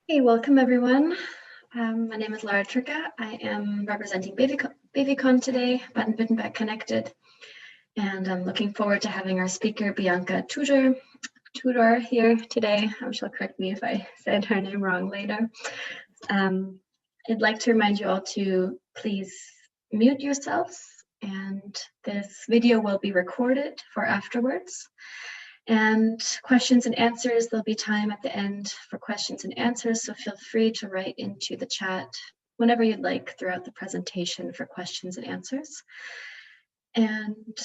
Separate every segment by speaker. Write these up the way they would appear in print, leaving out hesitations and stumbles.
Speaker 1: Hey, welcome everyone. My name is Lara Turka. I am representing BabyCon today, Baden-Württemberg Connected, and I'm looking forward to having our speaker, Bianca Tudor here today. She'll correct me if I said her name wrong later. I'd like to remind you all to please mute yourselves, and this video will be recorded for afterwards. And questions and answers, there'll be time at the end for questions and answers, so feel free to write into the chat whenever you'd like throughout the presentation for questions and answers. And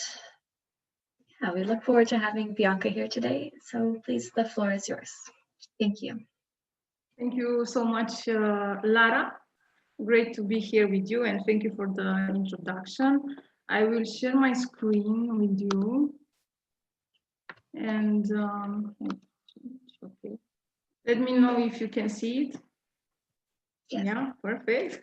Speaker 1: yeah, we look forward to having Bianca here today, so please, the floor is yours. Thank you.
Speaker 2: Thank you so much, Lara. Great to be here with you, and thank you for the introduction. I will share my screen with you. And okay. Let me know if you can see it.
Speaker 1: Yes.
Speaker 2: Yeah, perfect.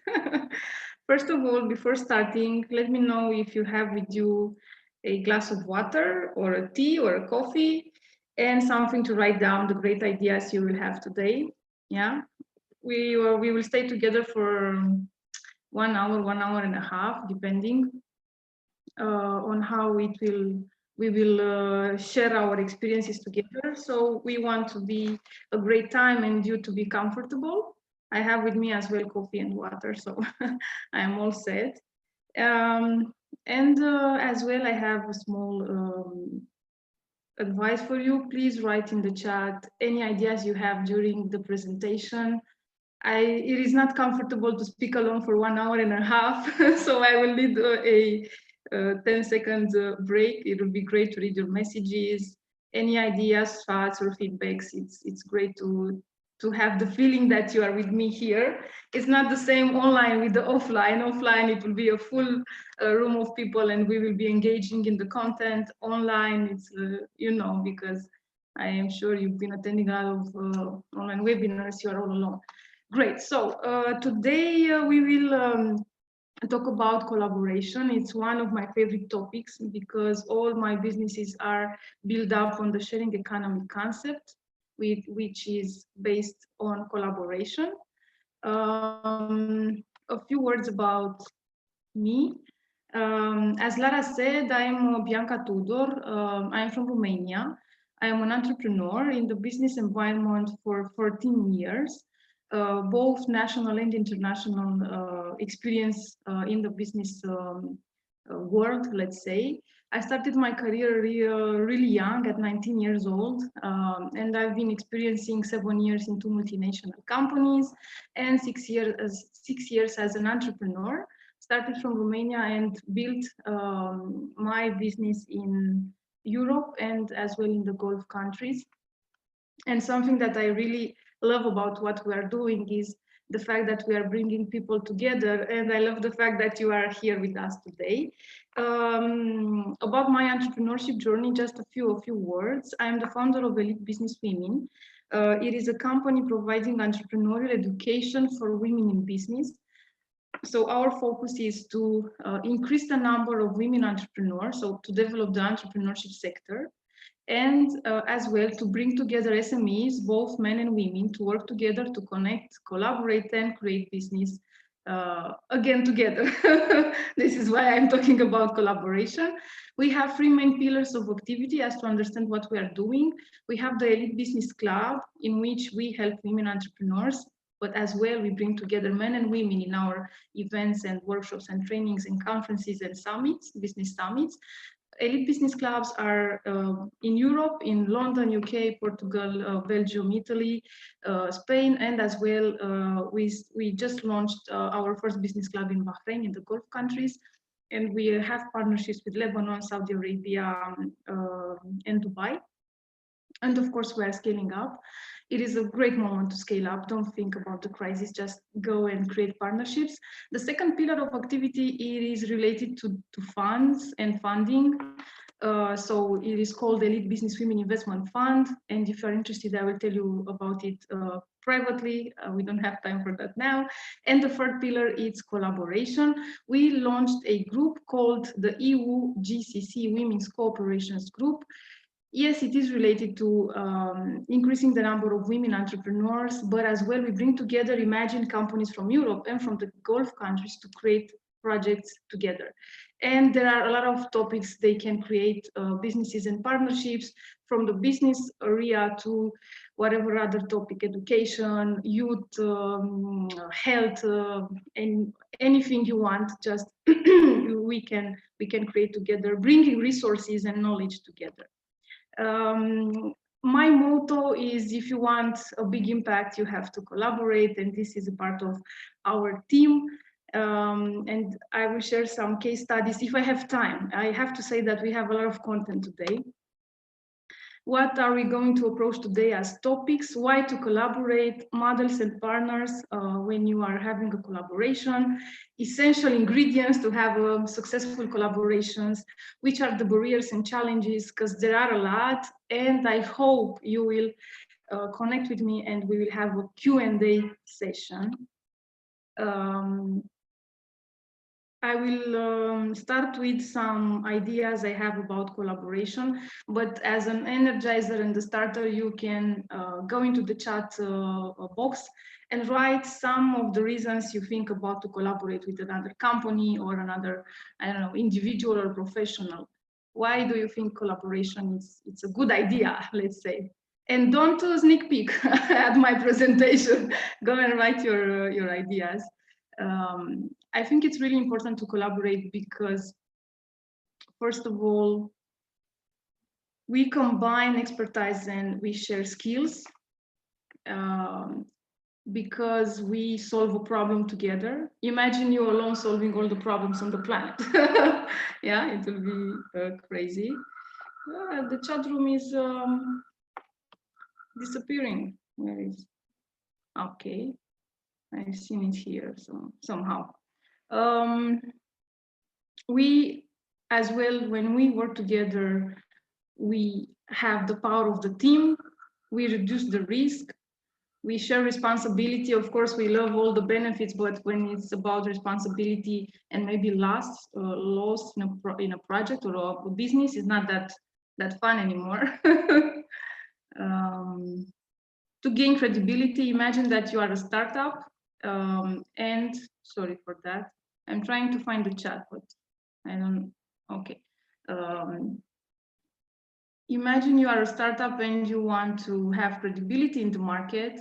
Speaker 2: First of all, before starting, let me know if you have with you a glass of water or a tea or a coffee and something to write down the great ideas you will have today. Yeah, we will stay together for 1 hour, 1.5 hours, depending on how we will share our experiences together. So we want to be a great time and you to be comfortable. I have with me as well coffee and water, so I am all set. And as well, I have a small advice for you. Please write in the chat any ideas you have during the presentation. It is not comfortable to speak alone for 1.5 hours, so I will need a 10-second break. It will be great to read your messages, any ideas, thoughts, or feedbacks. It's great to have the feeling that you are with me here. It's not the same online with the offline. Offline, it will be a full room of people, and we will be engaging in the content. Online, it's because I am sure you've been attending a lot of online webinars. You are all alone. Great. So today we will talk about collaboration. It's one of my favorite topics because all my businesses are built up on the sharing economy concept, which is based on collaboration. A few words about me. As Lara said, I'm Bianca Tudor. I'm from Romania. I am an entrepreneur in the business environment for 14 years. Both national and international experience in the business world, let's say. I started my career really young, at 19 years old, and I've been experiencing 7 years in 2 multinational companies and 6 years as an entrepreneur. Started from Romania and built my business in Europe and as well in the Gulf countries. And something that I really love about what we are doing is the fact that we are bringing people together, and I love the fact that you are here with us today. About my entrepreneurship journey, just a few words. I am the founder of Elite Business Women. It is a company providing entrepreneurial education for women in business. So our focus is to increase the number of women entrepreneurs, so to develop the entrepreneurship sector, and as well to bring together SMEs, both men and women, to work together, to connect, collaborate, and create business again together. This is why I'm talking about collaboration. We have 3 main pillars of activity as to understand what we are doing. We have the Elite Business Club, in which we help women entrepreneurs, but as well we bring together men and women in our events and workshops and trainings and conferences and summits, business summits. Elite business clubs are in Europe, in London, UK, Portugal, Belgium, Italy, Spain, and as well we just launched our first business club in Bahrain, in the Gulf countries, and we have partnerships with Lebanon, Saudi Arabia, and Dubai. And of course, we are scaling up. It is a great moment to scale up. Don't think about the crisis, just go and create partnerships. The second pillar of activity, it is related to funds and funding. So it is called Elite Business Women Investment Fund. And if you're interested, I will tell you about it privately. We don't have time for that now. And the third pillar is collaboration. We launched a group called the EU GCC Women's Cooperations Group. Yes, it is related to increasing the number of women entrepreneurs, but as well, we bring together imagined companies from Europe and from the Gulf countries to create projects together. And there are a lot of topics they can create businesses and partnerships, from the business area to whatever other topic, education, youth, health, and anything you want, just we can create together, bringing resources and knowledge together. My motto is, if you want a big impact, you have to collaborate, and this is a part of our team. And I will share some case studies if I have time. I have to say that we have a lot of content today. What are we going to approach today as topics? Why to collaborate, models and partners when you are having a collaboration, essential ingredients to have successful collaborations, which are the barriers and challenges, because there are a lot, and I hope you will connect with me and we will have a Q&A session. I will start with some ideas I have about collaboration, but as an energizer and a starter, you can go into the chat box and write some of the reasons you think about to collaborate with another company or another, I don't know, individual or professional. Why do you think collaboration it's a good idea, let's say? And don't sneak peek at my presentation. Go and write your ideas. I think it's really important to collaborate because, first of all, we combine expertise and we share skills because we solve a problem together. Imagine you alone solving all the problems on the planet. Yeah, it will be crazy. The chat room is disappearing. Where is? Okay, I've seen it here somehow. We, as well, when we work together, we have the power of the team, we reduce the risk, we share responsibility. Of course, we love all the benefits, but when it's about responsibility and maybe loss in a project or a business, is not that fun anymore. To gain credibility, imagine that you are a startup, and sorry for that. I'm trying to find the chat, but I don't, okay. Imagine you are a startup and you want to have credibility in the market,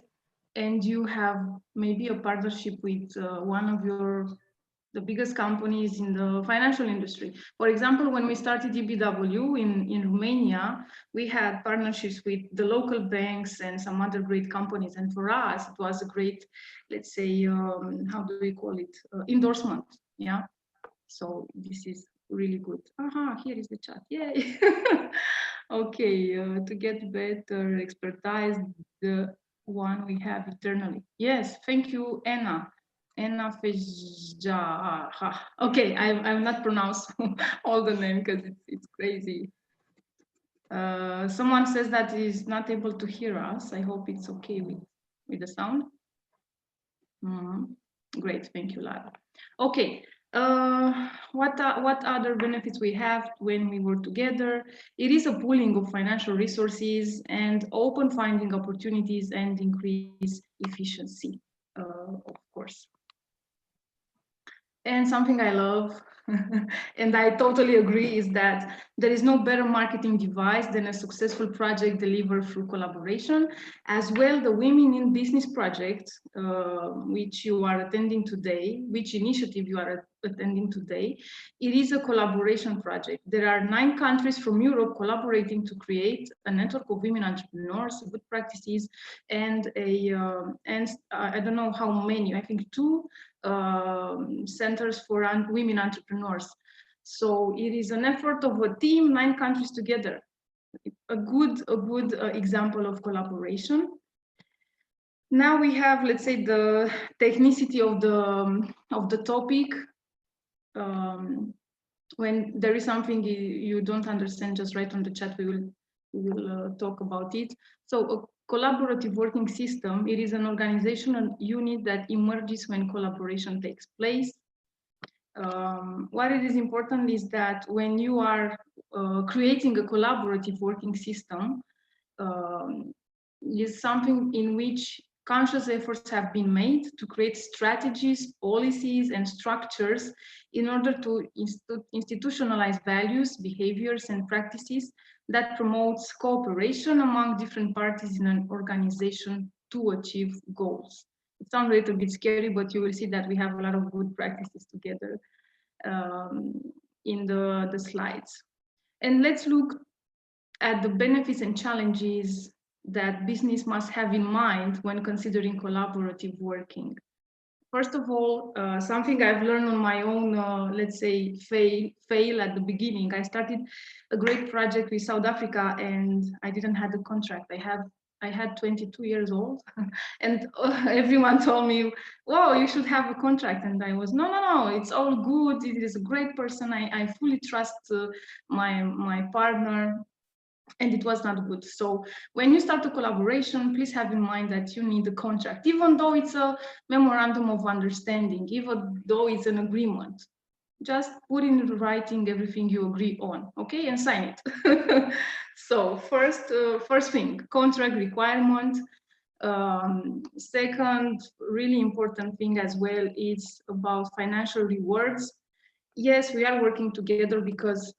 Speaker 2: and you have maybe a partnership with one of the biggest companies in the financial industry. For example, when we started EBW in Romania, we had partnerships with the local banks and some other great companies. And for us, it was a great, let's say, how do we call it? Endorsement, yeah? So this is really good. Aha, here is the chat, yay. Okay, to get better expertise, the one we have internally. Yes, thank you, Anna. Anna Fejja. Okay, I've not pronounced all the name because it's crazy. Someone says that is not able to hear us. I hope it's okay with the sound. Great, thank you, Lara. Okay, what other benefits we have when we work together? It is a pooling of financial resources and open finding opportunities and increase efficiency, of course. And something I love, and I totally agree, is that there is no better marketing device than a successful project delivered through collaboration. As well, the Women in Business project, which you are attending today, which initiative you are attending today, it is a collaboration project. There are 9 countries from Europe collaborating to create a network of women entrepreneurs, good practices, and I don't know how many, I think 2 centers for women entrepreneurs. So it is an effort of a team, 9 countries together. A good example of collaboration. Now we have, let's say, the technicity of the topic. When there is something you don't understand, just write on the chat. We will talk about it. So a collaborative working system, it is an organizational unit that emerges when collaboration takes place. What it is important is that when you are creating a collaborative working system is something in which conscious efforts have been made to create strategies, policies, and structures in order to institutionalize values, behaviors, and practices that promotes cooperation among different parties in an organization to achieve goals. It sounds a little bit scary, but you will see that we have a lot of good practices together in the slides. And let's look at the benefits and challenges that business must have in mind when considering collaborative working. First of all, something I've learned on my own, let's say, fail at the beginning. I started a great project with South Africa and I didn't have the contract. I had 22 years old and everyone told me, "Whoa, you should have a contract." And I was, no, it's all good. It is a great person. I fully trust my partner. And it was not good. So when you start a collaboration, please have in mind that you need a contract, even though it's a memorandum of understanding, even though it's an agreement. Just put in writing everything you agree on, okay, and sign it. So first thing, contract requirement. Second, really important thing as well is about financial rewards. Yes, we are working together because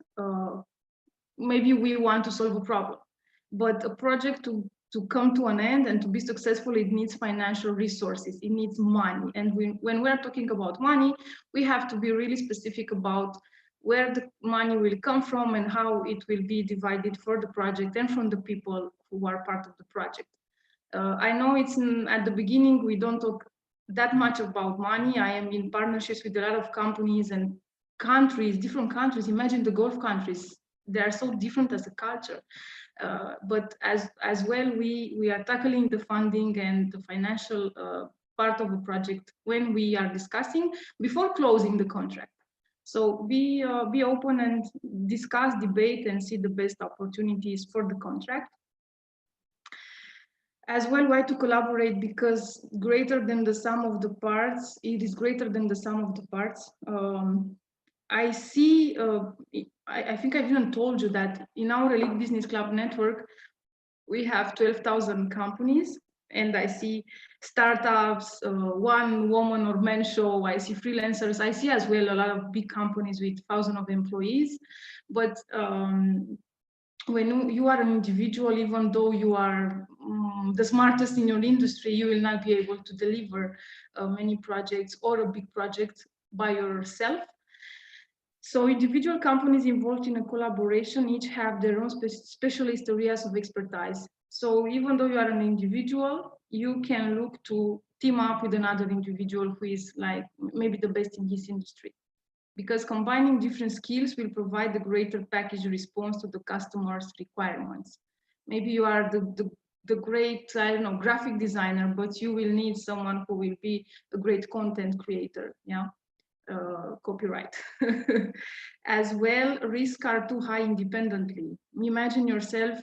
Speaker 2: maybe we want to solve a problem, but a project to come to an end and to be successful, it needs financial resources, it needs money. And when we're talking about money, we have to be really specific about where the money will come from and how it will be divided for the project and from the people who are part of the project. I know it's at the beginning, we don't talk that much about money. I am in partnerships with a lot of companies and countries, different countries. Imagine the Gulf countries. They are so different as a culture. But as well, we are tackling the funding and the financial part of the project when we are discussing before closing the contract. So be open and discuss, debate, and see the best opportunities for the contract. As well, why to collaborate? Because greater than the sum of the parts, it is greater than the sum of the parts. I see, I think I didn't told you that in our Elite Business Club network, we have 12,000 companies, and I see startups, one woman or man show, I see freelancers, I see as well a lot of big companies with thousands of employees. But when you are an individual, even though you are the smartest in your industry, you will not be able to deliver many projects or a big project by yourself. So individual companies involved in a collaboration each have their own specialist areas of expertise. So even though you are an individual, you can look to team up with another individual who is like maybe the best in his industry. Because combining different skills will provide a greater package response to the customer's requirements. Maybe you are the great, I don't know, graphic designer, but you will need someone who will be a great content creator, yeah, copyright. As well, risks are too high independently. Imagine yourself,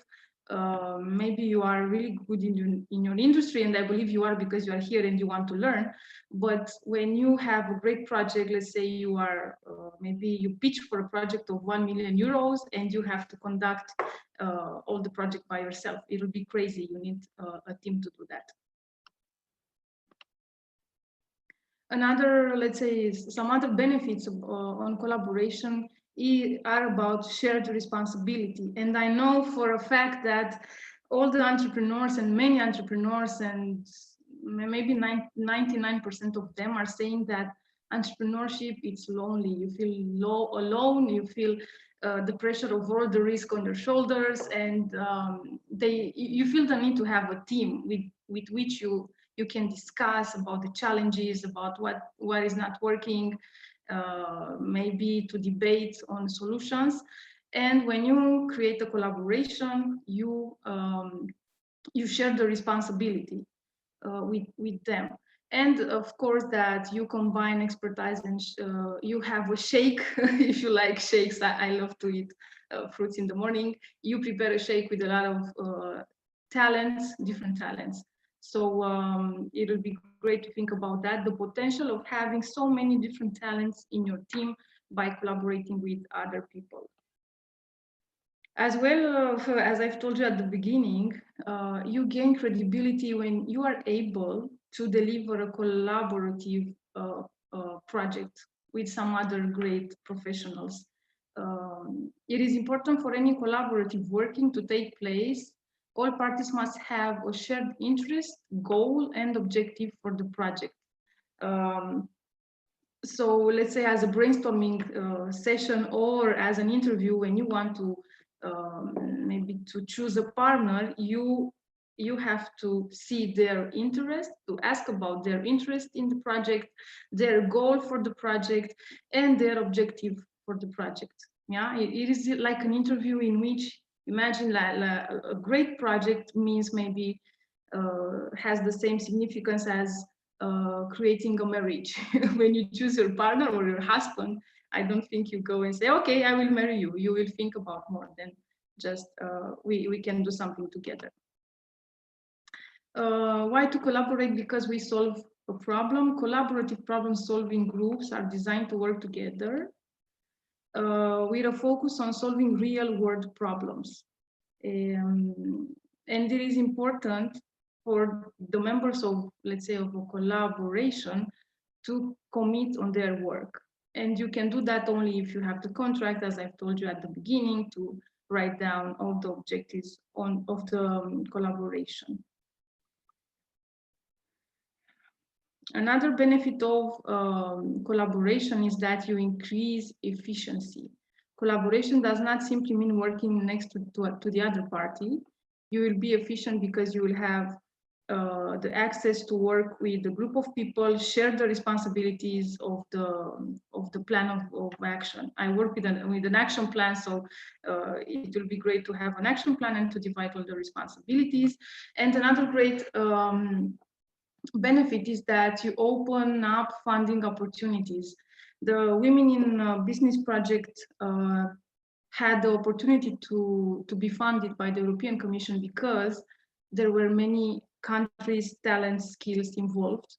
Speaker 2: maybe you are really good in your industry, and I believe you are because you are here and you want to learn. But when you have a great project, let's say you are, maybe you pitch for a project of 1 million euros and you have to conduct all the project by yourself. It will be crazy. You need a team to do that. Another, let's say, some other benefits on collaboration are about shared responsibility. And I know for a fact that all the entrepreneurs and many entrepreneurs and maybe 99% of them are saying that entrepreneurship, it's lonely. You feel alone, you feel the pressure of all the risk on your shoulders, and you feel the need to have a team with which you can discuss about the challenges, about what is not working, maybe to debate on solutions. And when you create a collaboration, you share the responsibility with them. And of course that you combine expertise and you have a shake. If you like shakes, I love to eat fruits in the morning. You prepare a shake with a lot of talents, different talents. So it will be great to think about that, the potential of having so many different talents in your team by collaborating with other people. As well, as I've told you at the beginning, you gain credibility when you are able to deliver a collaborative project with some other great professionals. It is important for any collaborative working to take place. All parties must have a shared interest, goal, and objective for the project. So let's say as a brainstorming session or as an interview, when you want to maybe to choose a partner, you have to see their interest, to ask about their interest in the project, their goal for the project, and their objective for the project. Yeah, it is like an interview in which, imagine like a great project means maybe has the same significance as creating a marriage. When you choose your partner or your husband, I don't think you go and say, okay, I will marry you. You will think about more than just we can do something together. Why to collaborate? Because we solve a problem. Collaborative problem solving groups are designed to work together with a focus on solving real world problems. And it is important for the members of, let's say, of a collaboration to commit on their work. And you can do that only if you have the contract, as I've told you at the beginning, to write down all the objectives of the collaboration. Another benefit of collaboration is that you increase efficiency. Collaboration does not simply mean working next to the other party. You will be efficient because you will have the access to work with a group of people, share the responsibilities of the plan of action. I work with an action plan, so it will be great to have an action plan and to divide all the responsibilities. And another great benefit is that you open up funding opportunities. The Women in Business project had the opportunity to be funded by the European Commission because there were many countries, talents, skills involved,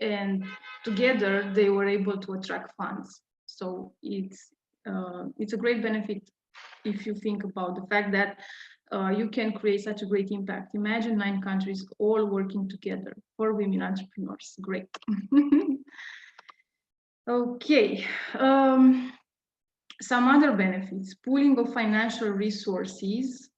Speaker 2: and together they were able to attract funds. So it's a great benefit if you think about the fact that you can create such a great impact. Imagine 9 countries all working together for women entrepreneurs. Great. Okay. Some other benefits: pooling of financial resources.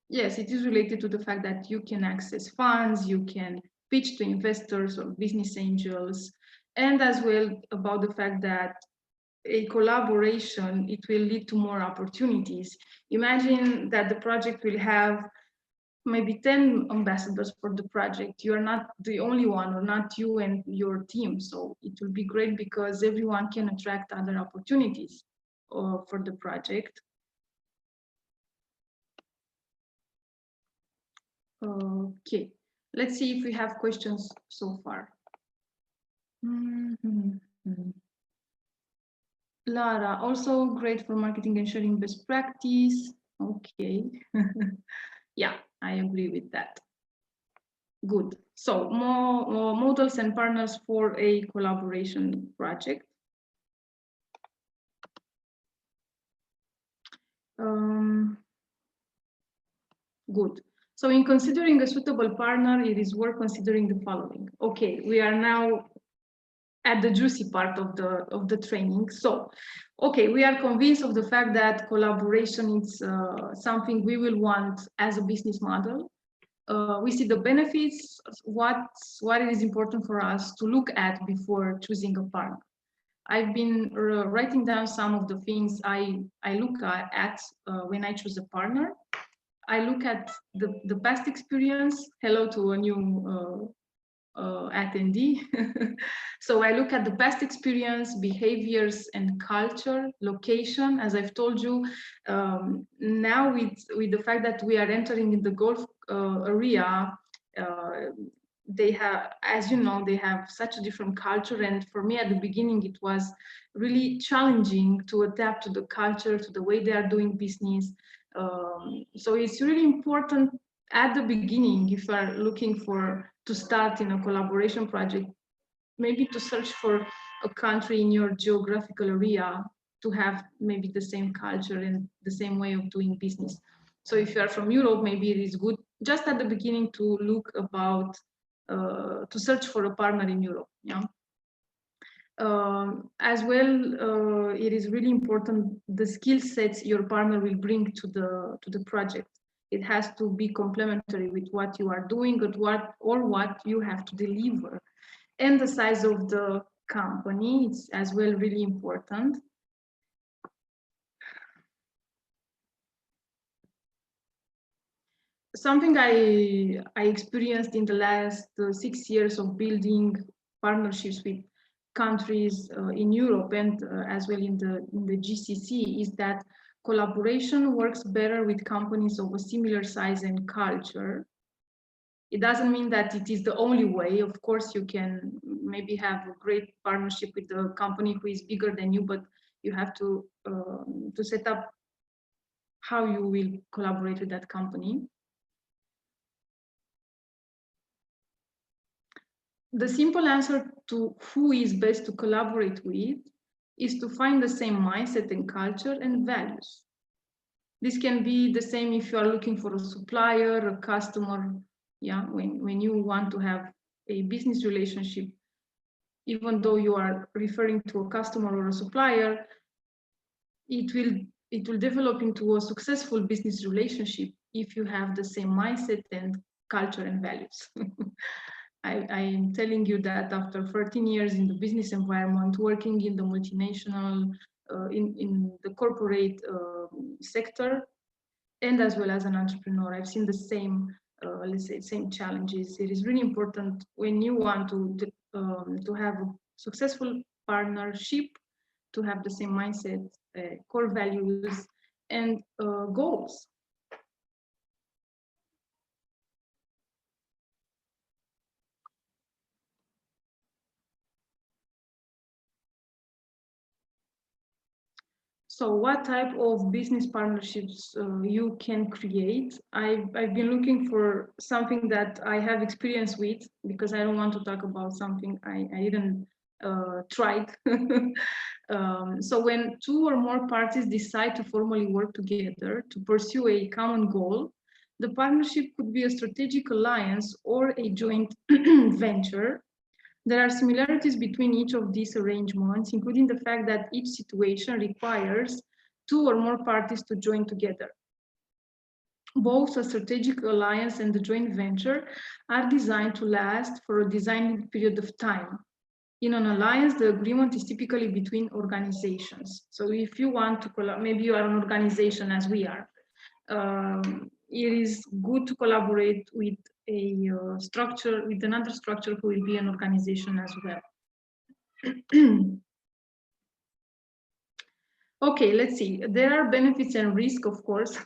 Speaker 2: Yes, it is related to the fact that you can access funds, you can pitch to investors or business angels, and as well about the fact that a collaboration, it will lead to more opportunities. Imagine that the project will have maybe 10 ambassadors for the project. You are not the only one, or not you and your team. So it will be great because everyone can attract other opportunities for the project. Okay, let's see if we have questions so far. Lara, also great for marketing and sharing best practice. Okay. Yeah, I agree with that. Good. So more models and partners for a collaboration project. Good. So in considering a suitable partner, it is worth considering the following. Okay, we are now at the juicy part of the training. So, okay, we are convinced of the fact that collaboration is something we will want as a business model. We see the benefits, what it is important for us to look at before choosing a partner. I've been writing down some of the things I look at when I choose a partner. I look at the past experience. Hello to a new attendee. So I look at the past experience, behaviors, and culture, location. As I've told you, now with the fact that we are entering in the Gulf area, they have, as you know, they have such a different culture. And for me at the beginning, it was really challenging to adapt to the culture, to the way they are doing business. So it's really important at the beginning, if you are looking to start in a collaboration project, maybe to search for a country in your geographical area to have maybe the same culture and the same way of doing business. So if you are from Europe, maybe it is good just at the beginning to look about, to search for a partner in Europe. Yeah. As well, it is really important the skill sets your partner will bring to the project. It has to be complementary with what you are doing or what you have to deliver. And the size of the company is as well really important. Something I experienced in the last 6 years of building partnerships with countries in Europe and as well in the GCC is that collaboration works better with companies of a similar size and culture. It doesn't mean that it is the only way. Of course, you can maybe have a great partnership with a company who is bigger than you, but you have to set up how you will collaborate with that company. The simple answer to who is best to collaborate with is to find the same mindset and culture and values. This can be the same if you are looking for a supplier, a customer. Yeah, when you want to have a business relationship, even though you are referring to a customer or a supplier, it will develop into a successful business relationship if you have the same mindset and culture and values. I am telling you that after 13 years in the business environment, working in the multinational, in the corporate sector, and as well as an entrepreneur, I've seen the same, let's say, same challenges. It is really important when you want to have a successful partnership to have the same mindset, core values, and goals. So what type of business partnerships you can create? I've been looking for something that I have experience with, because I don't want to talk about something I didn't try. So when two or more parties decide to formally work together to pursue a common goal, the partnership could be a strategic alliance or a joint venture. There are similarities between each of these arrangements, including the fact that each situation requires two or more parties to join together. Both a strategic alliance and the joint venture are designed to last for a designated period of time. In an alliance, the agreement is typically between organizations. So if you want to collaborate, maybe you are an organization as we are, it is good to collaborate with a structure, with another structure who will be an organization as well. Okay, let's see. There are benefits and risks, of course,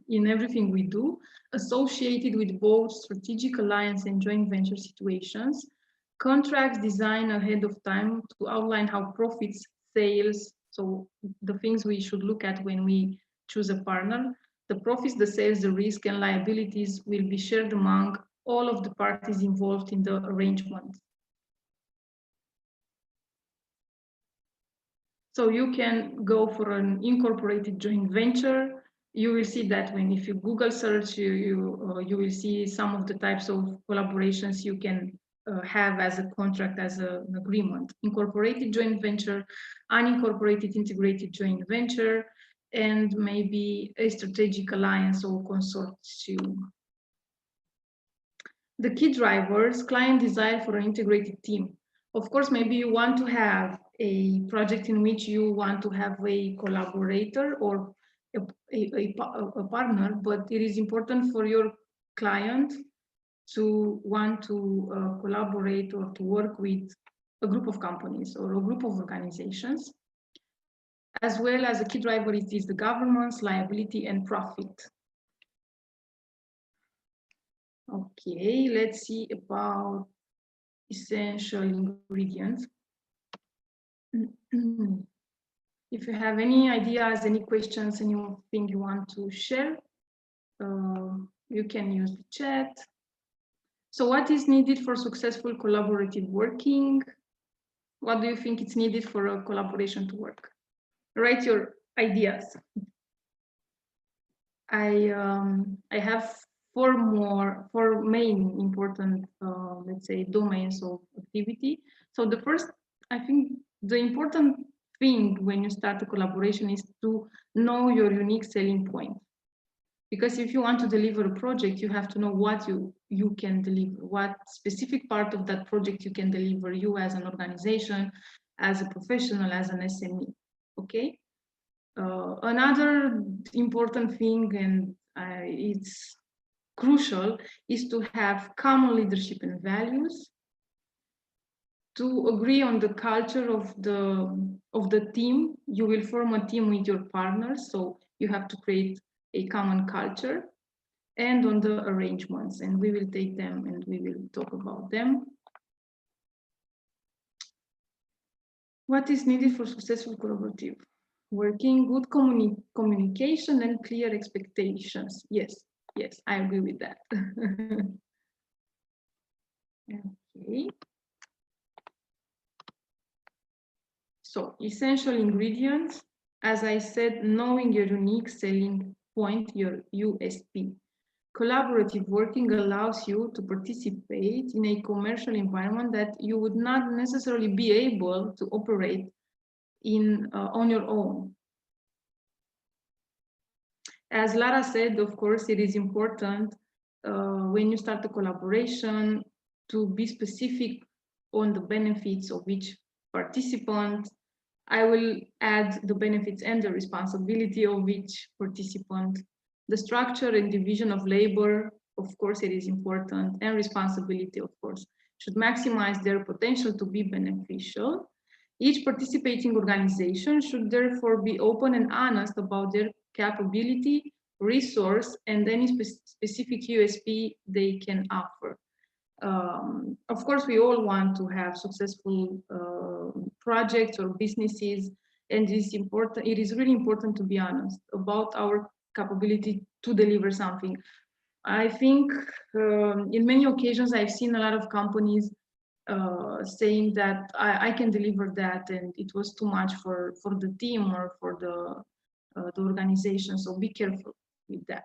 Speaker 2: in everything we do, associated with both strategic alliance and joint venture situations. Contracts designed ahead of time to outline how profits, sales, so the things we should look at when we choose a partner, the profits, the sales, the risk, and liabilities will be shared among all of the parties involved in the arrangement. So you can go for an incorporated joint venture. You will see that if you Google search, you will see some of the types of collaborations you can have as a contract, as an agreement. Incorporated joint venture, unincorporated integrated joint venture, and maybe a strategic alliance or consortium. The key drivers: client desire for an integrated team. Of course, maybe you want to have a project in which you want to have a collaborator or a partner, but it is important for your client to want to collaborate or to work with a group of companies or a group of organizations. As well as a key driver, it is the governance, liability, and profit. Okay, let's see about essential ingredients. If you have any ideas, any questions, anything you want to share, you can use the chat. So what is needed for successful collaborative working? What do you think is needed for a collaboration to work? write your ideas. I have four main important, let's say, domains of activity. So the first, I think, the important thing when you start a collaboration is to know your unique selling point. Because if you want to deliver a project, you have to know what you can deliver, what specific part of that project you can deliver, you as an organization, as a professional, as an SME. Okay. Another important thing, and it's crucial, is to have common leadership and values, to agree on the culture of the team. You will form a team with your partners, so you have to create a common culture, and on the arrangements, and we will take them and we will talk about them. What is needed for successful collaborative working? Good communication and clear expectations. Yes, I agree with that. Okay. So essential ingredients, as I said, knowing your unique selling point, your USP. Collaborative working allows you to participate in a commercial environment that you would not necessarily be able to operate in on your own. As Lara said, of course, it is important when you start a collaboration to be specific on the benefits of each participant. I will add the benefits and the responsibility of each participant. The structure and division of labor, of course, it is important, and responsibility, of course, should maximize their potential to be beneficial. Each participating organization should therefore be open and honest about their capability, resource, and any specific USP they can offer. Of course, we all want to have successful projects or businesses, and it is really important to be honest about our capability to deliver something. I think in many occasions I've seen a lot of companies saying that I can deliver that, and it was too much for the team or for the organization. So be careful with that.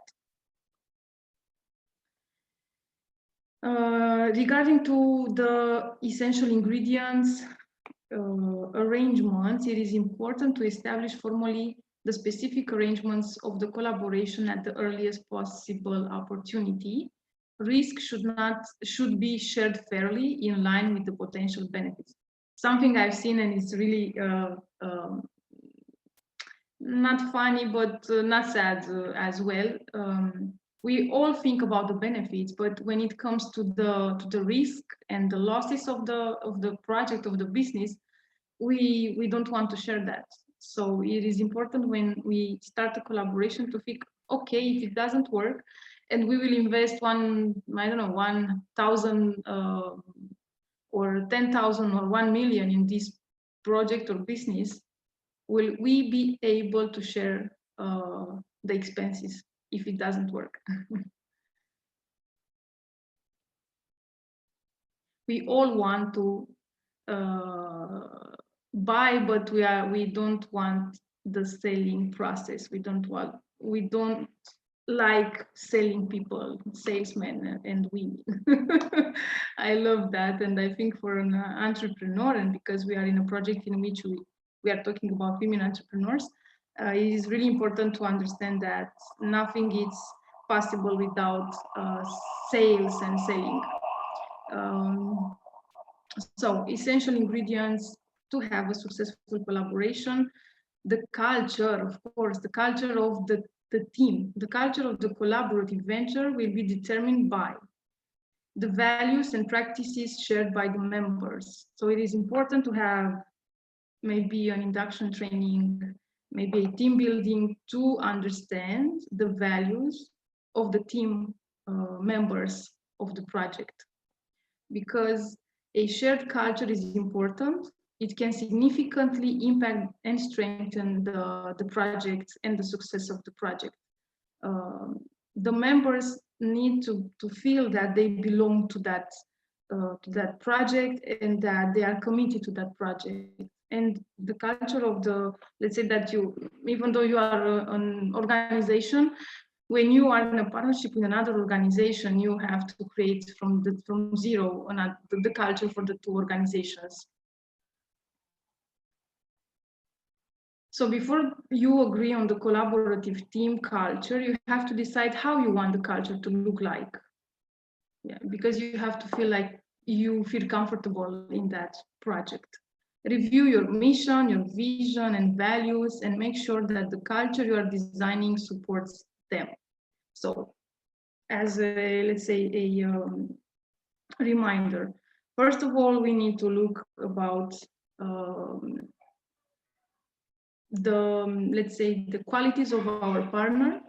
Speaker 2: Regarding to the essential ingredients arrangements, it is important to establish formally the specific arrangements of the collaboration at the earliest possible opportunity. Risk should be shared fairly in line with the potential benefits. Something I've seen, and it's really not funny, but not sad as well. We all think about the benefits, but when it comes to the risk and the losses of the project, of the business, we don't want to share that. So it is important when we start a collaboration to think, okay, if it doesn't work, and we will invest 1,000 or 10,000 or 1 million in this project or business, will we be able to share the expenses if it doesn't work? We all want to buy, but we don't want the selling process. We don't like selling people, salesmen and women. I love that, and I think for an entrepreneur, and because we are in a project in which we are talking about women entrepreneurs, it is really important to understand that nothing is possible without sales and selling. So essential ingredients to have a successful collaboration: the culture, of course, the culture of the team, the culture of the collaborative venture will be determined by the values and practices shared by the members. So it is important to have maybe an induction training, maybe a team building, to understand the values of the team members of the project. Because a shared culture is important. It can significantly impact and strengthen the project and the success of the project. The members need to feel that they belong to that project and that they are committed to that project. and the culture of the, let's say that you, even though you are an organization, when you are in a partnership with another organization, you have to create from zero the culture for the two organizations. So before you agree on the collaborative team culture, you have to decide how you want the culture to look like. Yeah, because you have to feel like you feel comfortable in that project. Review your mission, your vision and values, and make sure that the culture you are designing supports them. So as a, let's say, a reminder, first of all, we need to look about let's say, the qualities of our partner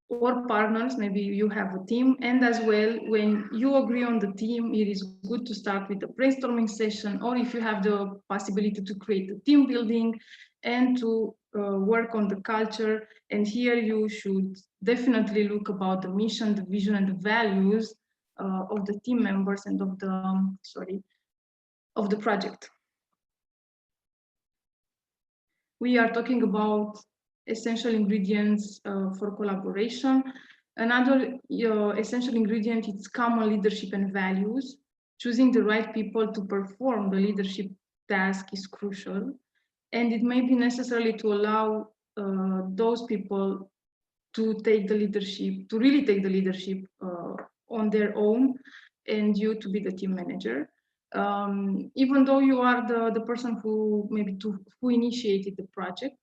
Speaker 2: or partners. Maybe you have a team, and as well, when you agree on the team, it is good to start with a brainstorming session, or if you have the possibility to create a team building and to work on the culture. And here you should definitely look about the mission, the vision, and the values of the team members and of the of the project. We are talking about essential ingredients for collaboration. Another essential ingredient is common leadership and values. Choosing the right people to perform the leadership task is crucial, and it may be necessary to allow those people to take the leadership, to really take the leadership on their own, and you to be the team manager. Even though you are the person who who initiated the project.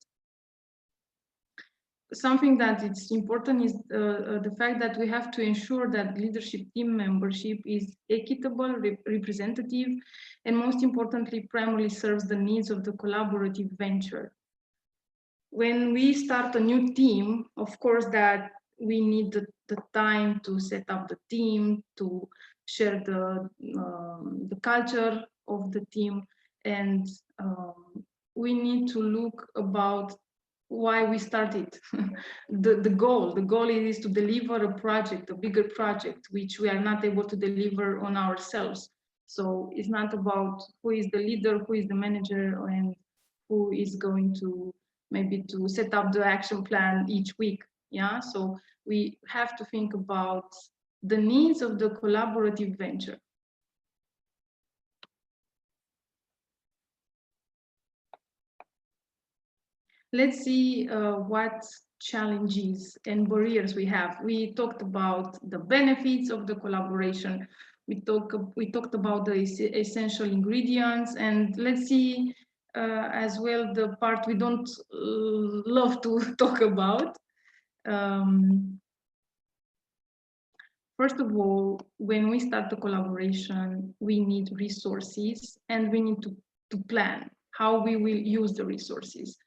Speaker 2: Something that it's important is the fact that we have to ensure that leadership team membership is equitable, representative, and most importantly, primarily serves the needs of the collaborative venture. When we start a new team, of course that we need the time to set up the team, to share the culture of the team, and we need to look about why we started. the goal is to deliver a project, a bigger project, which we are not able to deliver on ourselves. So it's not about who is the leader, who is the manager, and who is going to maybe to set up the action plan each week. Yeah, so we have to think about the needs of the collaborative venture. Let's see what challenges and barriers we have. We talked about the benefits of the collaboration. We talked about the essential ingredients, and let's see as well the part we don't love to talk about. First of all, when we start the collaboration, we need resources, and we need to plan how we will use the resources.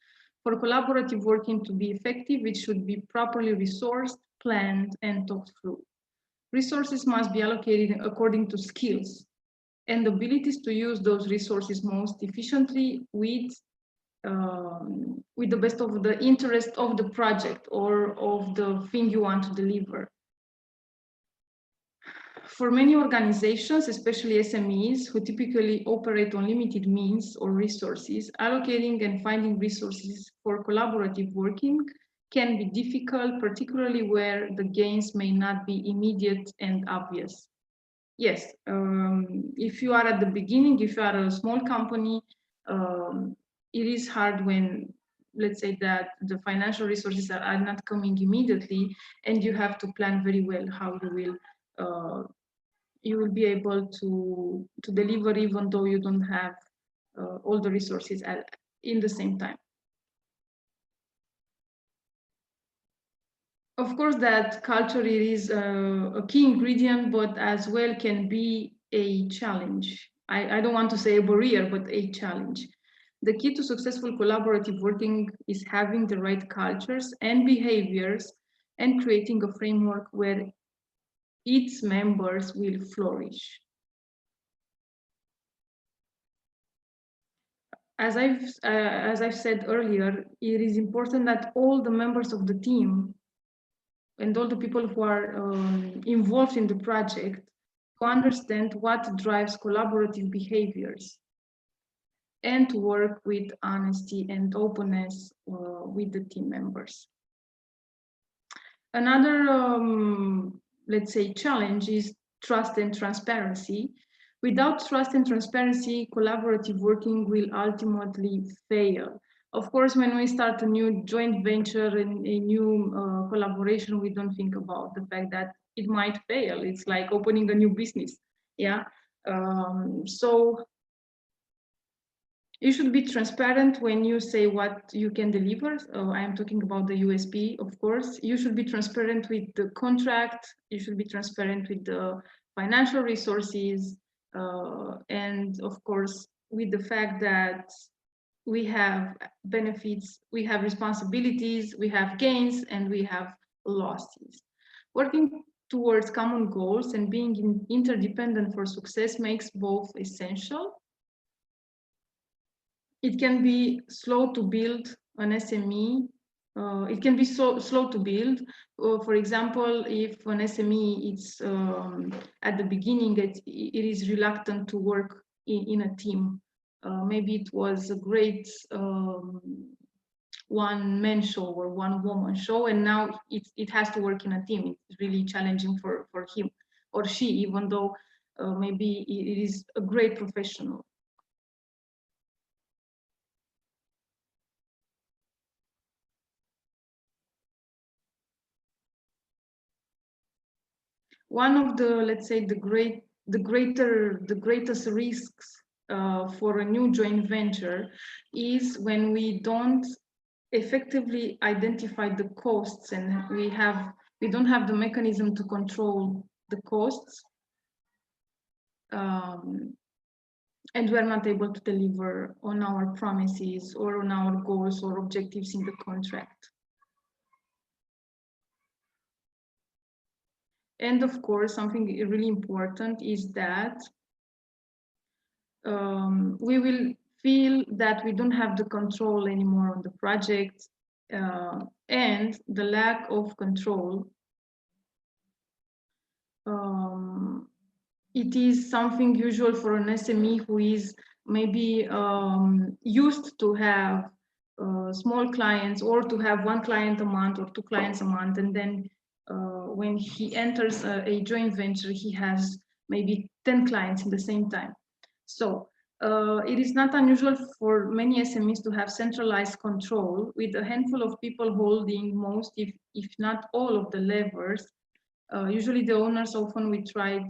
Speaker 2: For collaborative working to be effective, it should be properly resourced, planned, and thought through. Resources must be allocated according to skills and abilities to use those resources most efficiently with the best of the interest of the project or of the thing you want to deliver. For many organizations, especially SMEs, who typically operate on limited means or resources, allocating and finding resources for collaborative working can be difficult, particularly where the gains may not be immediate and obvious. Yes, if you are at the beginning, if you are a small company, it is hard when, let's say that the financial resources are not coming immediately, and you have to plan very well how you will be able to deliver, even though you don't have all the resources in the same time. Of course, that culture is a key ingredient, but as well can be a challenge. I don't want to say a barrier, but a challenge. The key to successful collaborative working is having the right cultures and behaviors and creating a framework where its members will flourish. As I've said earlier, it is important that all the members of the team and all the people who are involved in the project to understand what drives collaborative behaviors. and to work with honesty and openness with the team members. Another, let's say, challenge is trust and transparency. Without trust and transparency, collaborative working will ultimately fail. Of course, when we start a new joint venture and a new collaboration, we don't think about the fact that it might fail. It's like opening a new business. Yeah. So you should be transparent when you say what you can deliver. I am talking about the USP, of course. You should be transparent with the contract. You should be transparent with the financial resources. And of course, with the fact that we have benefits, we have responsibilities, we have gains, and we have losses. Working towards common goals and being interdependent for success makes both essential. It can be slow to build an SME. It can be so slow to build. For example, if an SME is at the beginning, it is reluctant to work in a team. Maybe it was a great one-man show or one-woman show, and now it has to work in a team. It's really challenging for him or she, even though maybe it is a great professional. One of the, let's say, the greatest risks for a new joint venture is when we don't effectively identify the costs, and we don't have the mechanism to control the costs, and we're not able to deliver on our promises or on our goals or objectives in the contract. And of course, something really important is that we will feel that we don't have the control anymore on the project, and the lack of control. It is something usual for an SME who is maybe used to have small clients, or to have one client a month or two clients a month, and then when he enters a joint venture, he has maybe 10 clients in the same time. So it is not unusual for many SMEs to have centralized control, with a handful of people holding most, if not all, of the levers. Usually the owners often with tried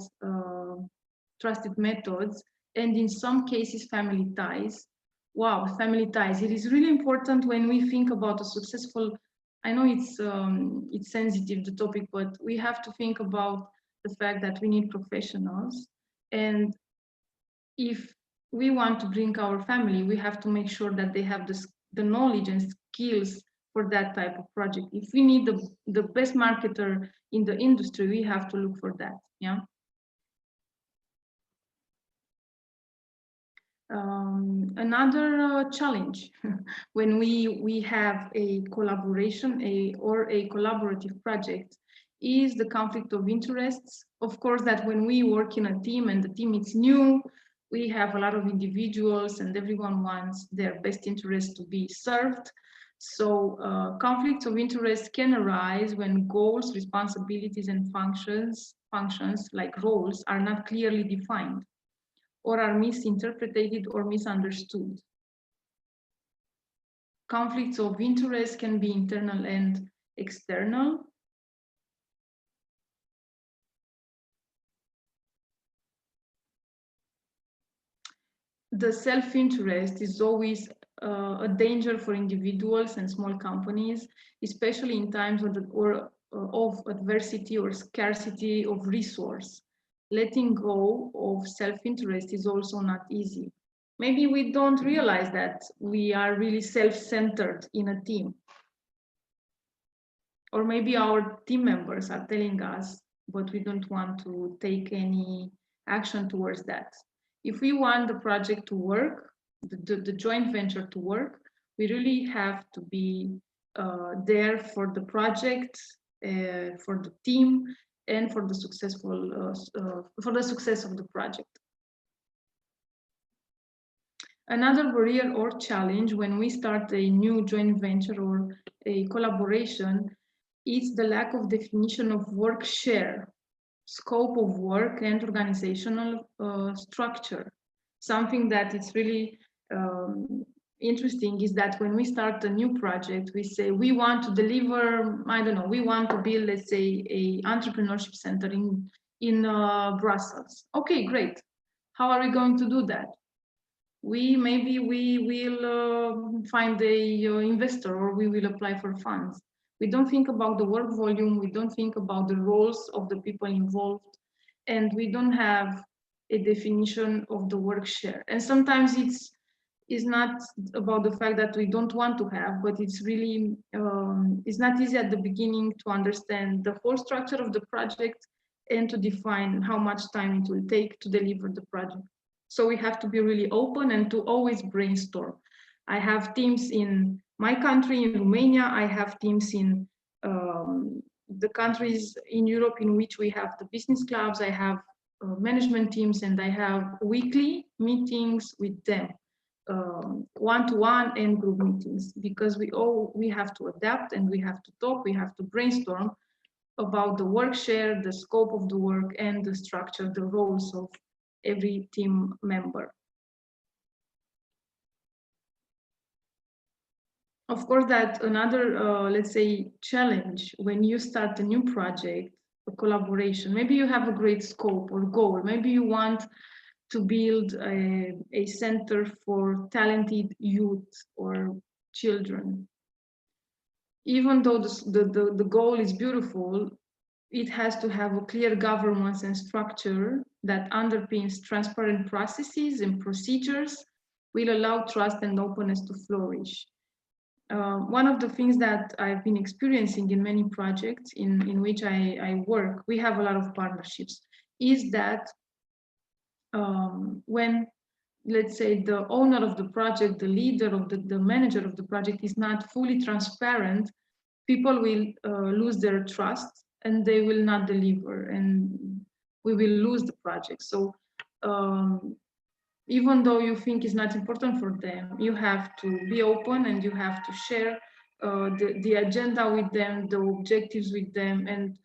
Speaker 2: trusted methods, and in some cases family ties. Wow, family ties. It is really important when we think about a successful, I know it's sensitive, the topic, but we have to think about the fact that we need professionals. And if we want to bring our family, we have to make sure that they have the knowledge and skills for that type of project. If we need the best marketer in the industry, we have to look for that. Yeah. Another challenge when we have a collaboration or a collaborative project is the conflict of interests. Of course, that when we work in a team and the team is new, we have a lot of individuals and everyone wants their best interest to be served. So conflicts of interest can arise when goals, responsibilities, and functions like roles are not clearly defined, or are misinterpreted or misunderstood. Conflicts of interest can be internal and external. The self-interest is always a danger for individuals and small companies, especially in times of adversity or scarcity of resource. Letting go of self-interest is also not easy. Maybe we don't realize that we are really self-centered in a team. Or maybe our team members are telling us, but we don't want to take any action towards that. If we want the project to work, the joint venture to work, we really have to be there for the project, for the team, and for the success of the project. Another barrier or challenge when we start a new joint venture or a collaboration is the lack of definition of work share, scope of work, and organizational structure. Something that is really interesting is that when we start a new project, we say we want to deliver, I don't know, we want to build, let's say, a entrepreneurship center in Brussels. Okay, great. How are we going to do that? Maybe we will find a investor, or we will apply for funds. We don't think about the work volume, we don't think about the roles of the people involved, and we don't have a definition of the work share. And sometimes it's not about the fact that we don't want to have, but it's really it's not easy at the beginning to understand the whole structure of the project and to define how much time it will take to deliver the project. So we have to be really open and to always brainstorm. I have teams in my country, in Romania. I have teams in the countries in Europe in which we have the business clubs. I have management teams, and I have weekly meetings with them, one-to-one and group meetings, because we have to adapt, and we have to talk, we have to brainstorm about the work share, the scope of the work, and the structure, the roles of every team member. Of course, that another, let's say, challenge when you start a new project, a collaboration. Maybe you have a great scope or goal. Maybe you want to build a center for talented youth or children. Even though the goal is beautiful, it has to have a clear governance and structure that underpins transparent processes and procedures, will allow trust and openness to flourish. One of the things that I've been experiencing in many projects in which I work, we have a lot of partnerships, is that when, let's say, the owner of the project, the leader of the manager of the project is not fully transparent, people will lose their trust and they will not deliver, and we will lose the project. So even though you think it's not important for them, you have to be open and you have to share the agenda with them, the objectives with them, and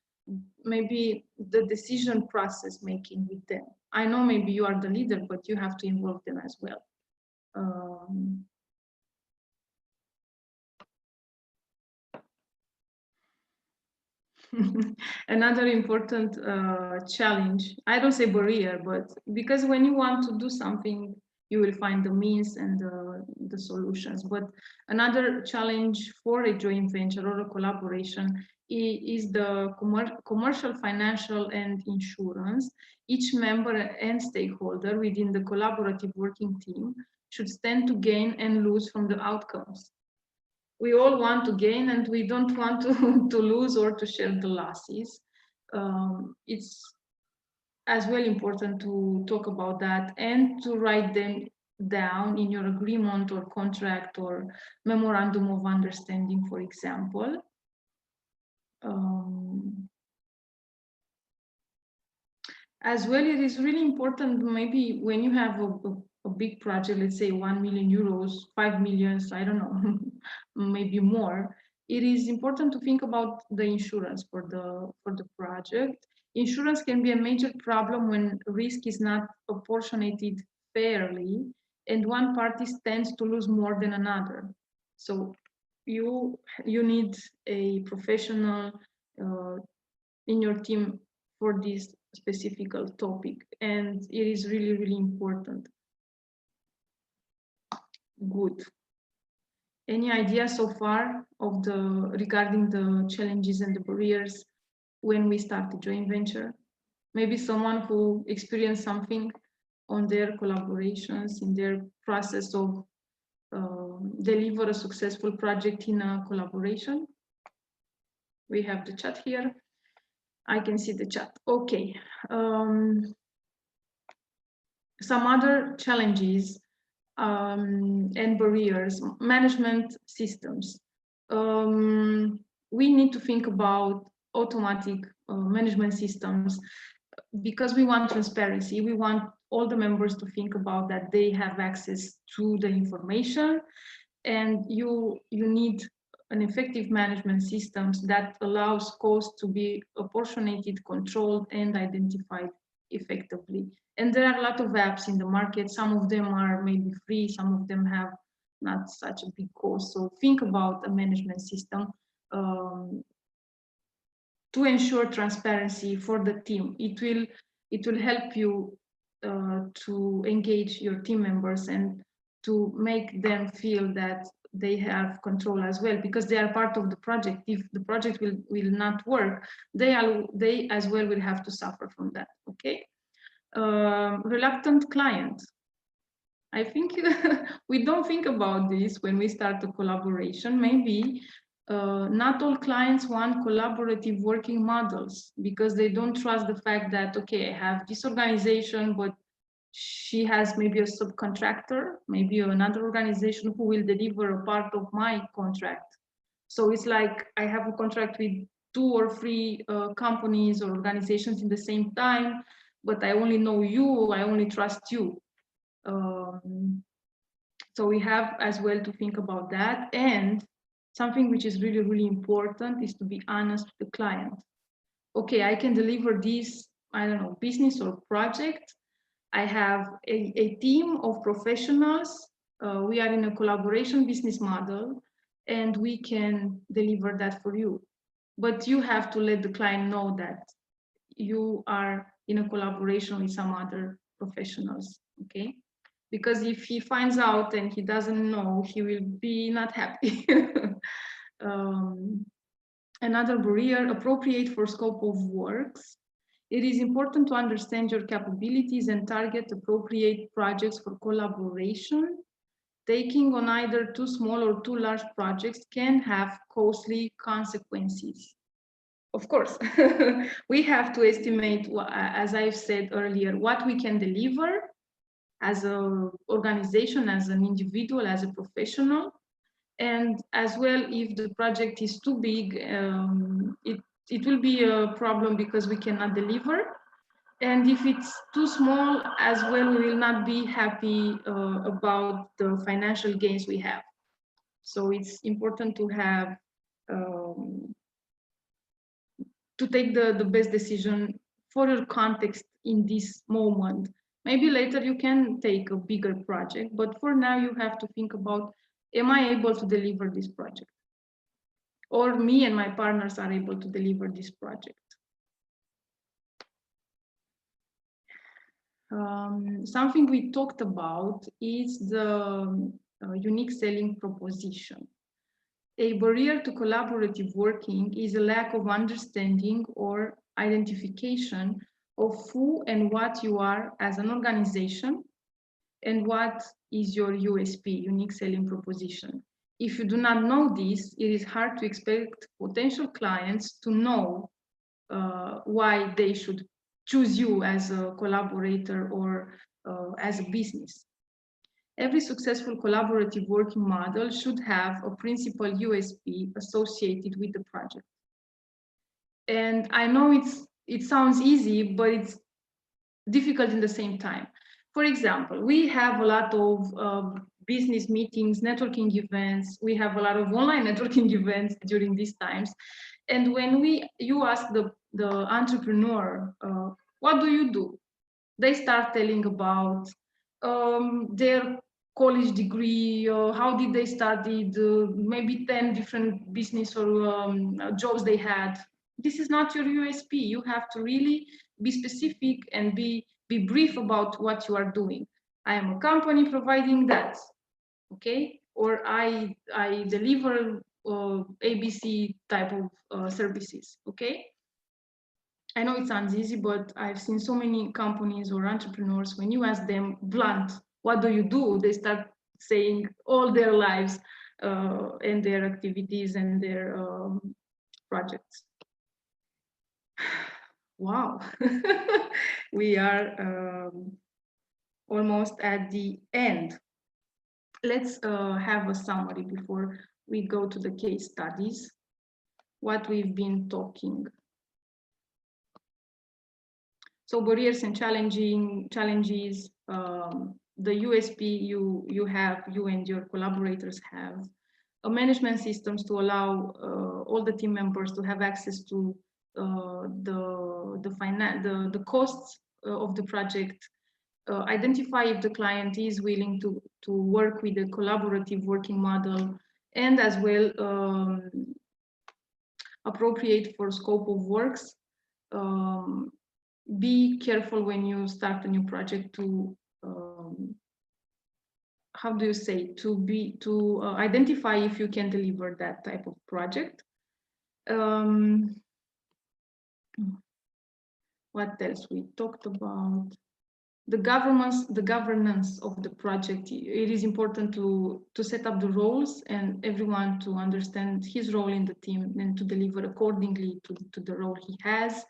Speaker 2: maybe the decision process making with them. I know maybe you are the leader, but you have to involve them as well. Another important challenge, I don't say barrier, but because when you want to do something, you will find the means and the solutions. But another challenge for a joint venture or a collaboration is the commercial, financial, and insurance. Each member and stakeholder within the collaborative working team should stand to gain and lose from the outcomes. We all want to gain, and we don't want to lose or to share the losses. It's as well important to talk about that and to write them down in your agreement or contract or memorandum of understanding, for example. As well, it is really important, maybe when you have a big project, let's say 1 million euros, 5 millions, I don't know, maybe more, it is important to think about the insurance for the project. Insurance can be a major problem when risk is not apportionated fairly and one party stands to lose more than another. So you need a professional in your team for this specific topic, and it is really, really important. Good. Any ideas so far of regarding the challenges and the barriers when we start a joint venture? Maybe someone who experienced something on their collaborations, in their process of deliver a successful project in a collaboration. We have the chat here. I can see the chat. Okay. Some other challenges and barriers, management systems. We need to think about automatic management systems because we want transparency. We want all the members to think about that they have access to the information, and you need an effective management systems that allows costs to be apportionated, controlled, and identified effectively. And there are a lot of apps in the market. Some of them are maybe free, some of them have not such a big cost. So think about a management system to ensure transparency for the team. It will help you to engage your team members and to make them feel that they have control as well, because they are part of the project. If the project will not work, they as well will have to suffer from that. Okay. Reluctant client. I think we don't think about this when we start a collaboration. Maybe not all clients want collaborative working models because they don't trust the fact that, okay, I have this organization, but she has maybe a subcontractor, maybe another organization who will deliver a part of my contract. So it's like I have a contract with 2 or 3 companies or organizations in the same time, but I only know you, I only trust you. So we have as well to think about that. And something which is really, really important is to be honest with the client. Okay, I can deliver this, I don't know, business or project. I have a team of professionals. We are in a collaboration business model, and we can deliver that for you. But you have to let the client know that you are in a collaboration with some other professionals, okay? Because if he finds out and he doesn't know, he will be not happy. Another barrier, appropriate for scope of works. It is important to understand your capabilities and target appropriate projects for collaboration. Taking on either too small or too large projects can have costly consequences. Of course, we have to estimate, as I've said earlier, what we can deliver as an organization, as an individual, as a professional. And as well, if the project is too big, it will be a problem because we cannot deliver. And if it's too small as well, we will not be happy about the financial gains we have. So it's important to have, to take the best decision for your context in this moment. Maybe later you can take a bigger project, but for now you have to think about, am I able to deliver this project? Or me and my partners are able to deliver this project. Something we talked about is the unique selling proposition. A barrier to collaborative working is a lack of understanding or identification of who and what you are as an organization and what is your USP, unique selling proposition. If you do not know this, it is hard to expect potential clients to know why they should choose you as a collaborator or as a business. Every successful collaborative working model should have a principal USP associated with the project. And I know it sounds easy, but it's difficult in the same time. For example, we have a lot of business meetings, networking events. We have a lot of online networking events during these times. And when you ask the entrepreneur, what do you do? They start telling about their college degree, how did they study, maybe 10 different business or jobs they had. This is not your USP. You have to really be specific and be brief about what you are doing. I am a company providing that, okay? Or I deliver ABC type of services, okay? I know it sounds easy, but I've seen so many companies or entrepreneurs, when you ask them blunt, what do you do? They start saying all their lives and their activities and their projects. Wow, we are almost at the end. Let's have a summary before we go to the case studies, what we've been talking. So barriers and challenges, the USP you and your collaborators have, management systems to allow all the team members to have access to the costs of the project, identify if the client is willing to work with a collaborative working model, and as well appropriate for scope of works. Be careful when you start a new project to how do you say, to identify if you can deliver that type of project. What else we talked about? The governance of the project. It is important to set up the roles and everyone to understand his role in the team and to deliver accordingly to the role he has.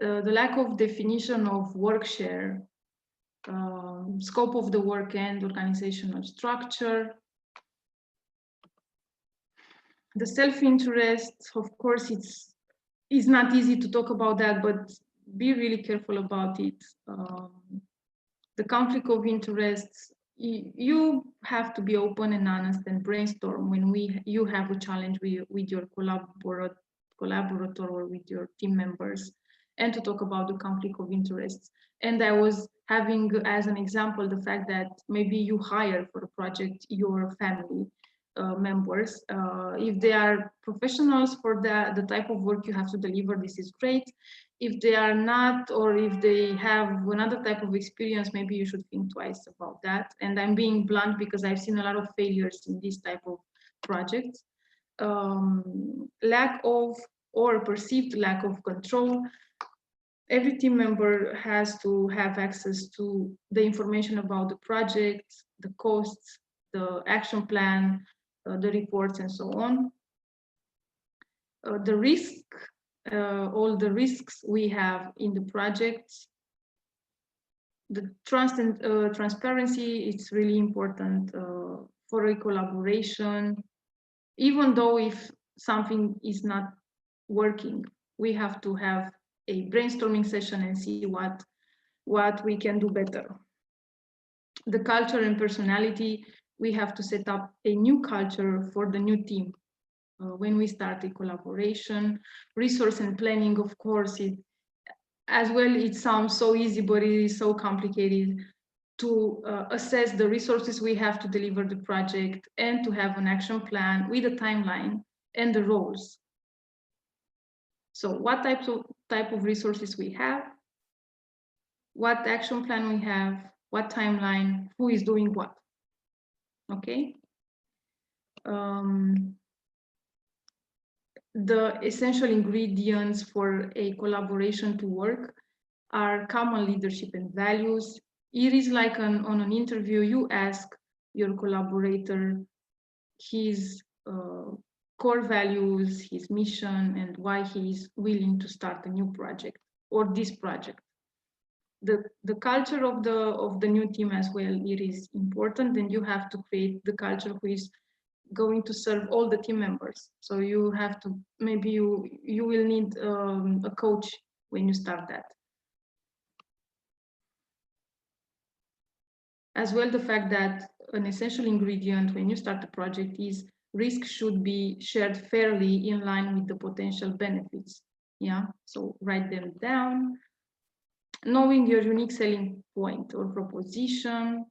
Speaker 2: The lack of definition of work share, scope of the work and organizational structure. The self-interest, of course, it's not easy to talk about that, but be really careful about it. The conflict of interests, you have to be open and honest and brainstorm when you have a challenge with your collaborator or with your team members, and to talk about the conflict of interests. And I was having as an example the fact that maybe you hire for a project your family members. If they are professionals for the type of work you have to deliver, this is great. If they are not, or if they have another type of experience, maybe you should think twice about that. And I'm being blunt because I've seen a lot of failures in this type of projects. Lack of or perceived lack of control. Every team member has to have access to the information about the project, the costs, the action plan, the reports, and so on. The risk, all the risks we have in the projects. The trust and transparency, it's really important for a collaboration. Even though if something is not working, we have to have a brainstorming session and see what we can do better. The culture and personality, we have to set up a new culture for the new team when we start a collaboration. Resource and planning, of course, as well, it sounds so easy, but it is so complicated to assess the resources we have to deliver the project and to have an action plan with a timeline and the roles. So what type of resources we have, what action plan we have, what timeline, who is doing what, okay? The essential ingredients for a collaboration to work are common leadership and values. It is like on an interview, you ask your collaborator his core values, his mission, and why he is willing to start a new project or this project. The culture of the new team as well, it is important, and you have to create the culture who is going to serve all the team members. So you have to, maybe you will need a coach when you start that. As well, the fact that an essential ingredient when you start the project is risk should be shared fairly in line with the potential benefits. Yeah, so write them down. Knowing your unique selling point or proposition.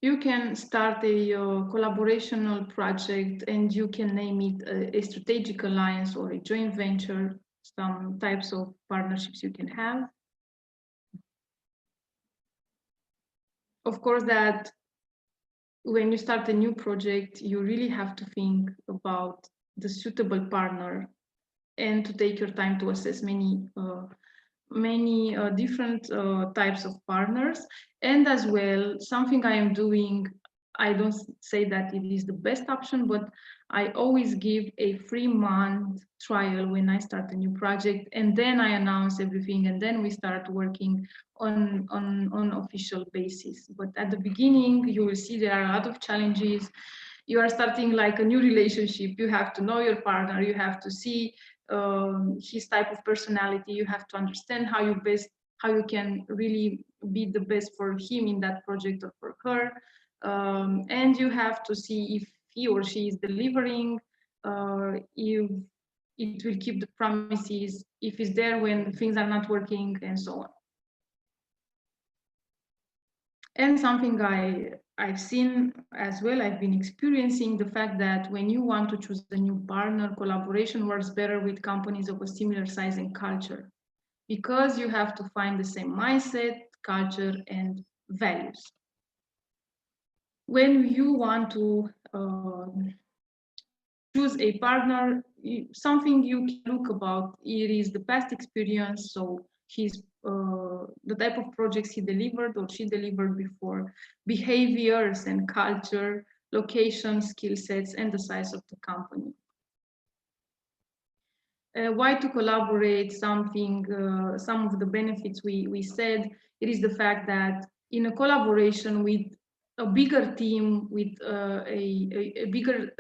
Speaker 2: You can start a collaborational project and you can name it a strategic alliance or a joint venture, some types of partnerships you can have. Of course, that when you start a new project, you really have to think about the suitable partner and to take your time to assess many different types of partners. And as well, something I am doing, I don't say that it is the best option, but I always give a 3-month trial when I start a new project, and then I announce everything, and then we start working on official basis. But at the beginning, you will see there are a lot of challenges. You are starting like a new relationship. You have to know your partner. You have to see his type of personality. You have to understand how you can really be the best for him in that project or for her. And you have to see if he or she is delivering, if it will keep the promises, if it's there when things are not working, and so on. And something I've seen as well, I've been experiencing the fact that when you want to choose a new partner, collaboration works better with companies of a similar size and culture, because you have to find the same mindset, culture, and values. When you want to choose a partner, something you can look about, it is the past experience, so his the type of projects he delivered or she delivered before, behaviors and culture, location, skill sets, and the size of the company. Why to collaborate? Some of the benefits we said, it is the fact that in a collaboration with a bigger team, with a bigger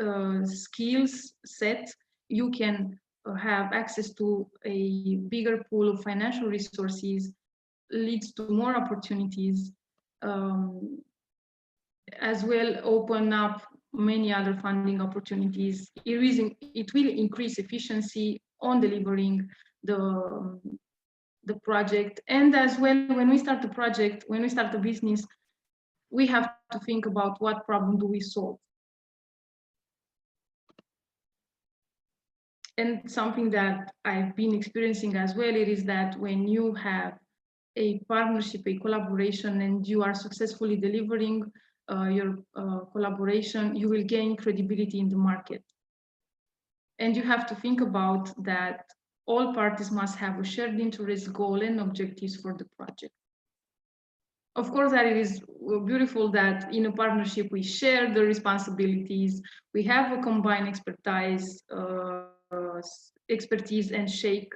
Speaker 2: skills set, you can have access to a bigger pool of financial resources, leads to more opportunities, as well open up many other funding opportunities. It will increase efficiency on delivering the project. And as well, when we start the project, when we start the business, we have to think about what problem do we solve. And something that I've been experiencing as well, it is that when you have a partnership, a collaboration, and you are successfully delivering your collaboration, you will gain credibility in the market. And you have to think about that all parties must have a shared interest, goal, and objectives for the project. Of course, that it is beautiful that in a partnership we share the responsibilities, we have a combined expertise and shake